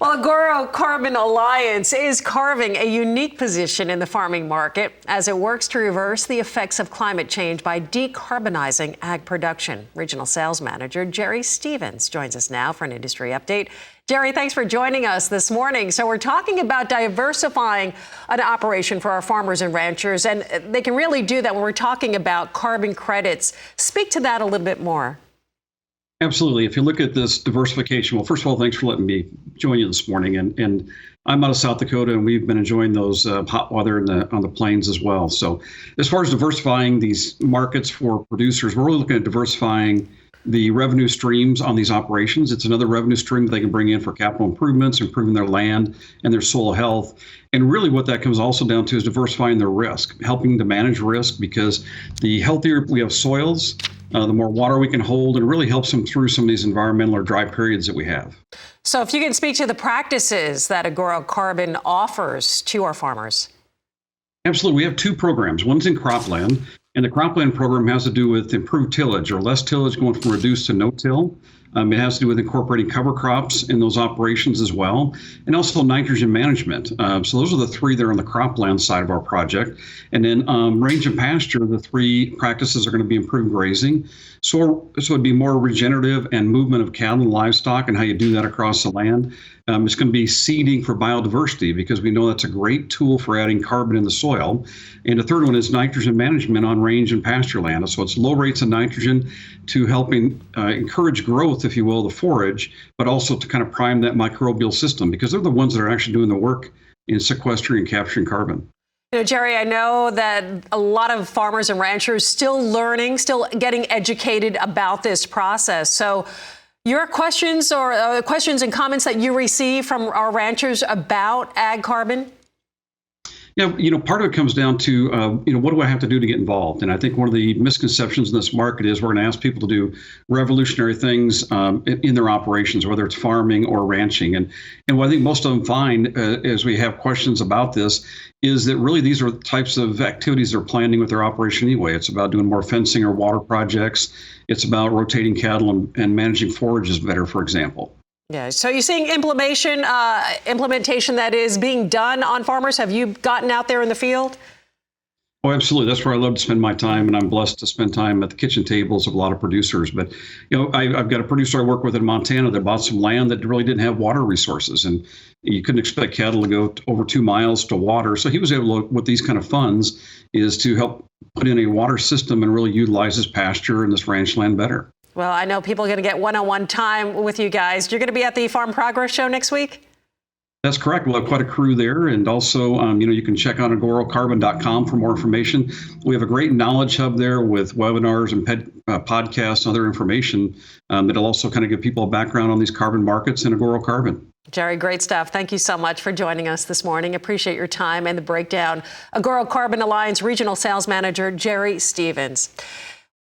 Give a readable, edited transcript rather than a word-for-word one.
Well, Agoro Carbon Alliance is carving a unique position in the farming market as it works to reverse the effects of climate change by decarbonizing ag production. Regional Sales Manager Jerry Stevens joins us now for an industry update. Jerry, thanks for joining us this morning. So we're talking about diversifying an operation for our farmers and ranchers, and they can really do that when we're talking about carbon credits. Speak to that a little bit more. Absolutely. If you look at this diversification, well, first of all, thanks for letting me join you this morning. And I'm out of South Dakota, and we've been enjoying those hot weather on the plains as well. So as far as diversifying these markets for producers, we're really looking at diversifying the revenue streams on these operations. It's another revenue stream that they can bring in for capital improvements, improving their land and their soil health. And really what that comes also down to is diversifying their risk, helping to manage risk, because the healthier we have soils, the more water we can hold, and it really helps them through some of these environmental or dry periods that we have. So if you can speak to the practices that Agoro Carbon offers to our farmers. Absolutely. We have two programs. One's in cropland, and the cropland program has to do with improved tillage, or less tillage, going from reduced to no-till. It has to do with incorporating cover crops in those operations as well, and also nitrogen management. So those are the three that are on the cropland side of our project. And then range and pasture, the three practices are going to be improved grazing. So it'd be more regenerative and movement of cattle and livestock, and how you do that across the land. It's going to be seeding for biodiversity, because we know that's a great tool for adding carbon in the soil. And the third one is nitrogen management on range and pasture land. So it's low rates of nitrogen to helping encourage growth, if you will, the forage, but also to kind of prime that microbial system, because they're the ones that are actually doing the work in sequestering and capturing carbon. You know, Jerry, I know that a lot of farmers and ranchers still learning, still getting educated about this process. So your questions or questions and comments that you receive from our ranchers about ag carbon? Yeah, part of it comes down to, what do I have to do to get involved? And I think one of the misconceptions in this market is we're going to ask people to do revolutionary things in their operations, whether it's farming or ranching. And what I think most of them find as we have questions about this is that really these are types of activities they're planning with their operation anyway. It's about doing more fencing or water projects. It's about rotating cattle and managing forages better, for example. Yeah. So you're seeing implementation that is being done on farmers. Have you gotten out there in the field? Oh, absolutely. That's where I love to spend my time, and I'm blessed to spend time at the kitchen tables of a lot of producers. But, I've got a producer I work with in Montana that bought some land that really didn't have water resources, and you couldn't expect cattle to go over 2 miles to water. So he was able to, with these kind of funds, is to help put in a water system and really utilize his pasture and this ranch land better. Well, I know people are going to get one-on-one time with you guys. You're going to be at the Farm Progress Show next week? That's correct. We'll have quite a crew there. And also, you can check out agorocarbon.com for more information. We have a great knowledge hub there with webinars and podcasts and other information that'll also kind of give people a background on these carbon markets and Agoro Carbon. Jerry, great stuff. Thank you so much for joining us this morning. Appreciate your time and the breakdown. Agoro Carbon Alliance Regional Sales Manager Jerry Stevens.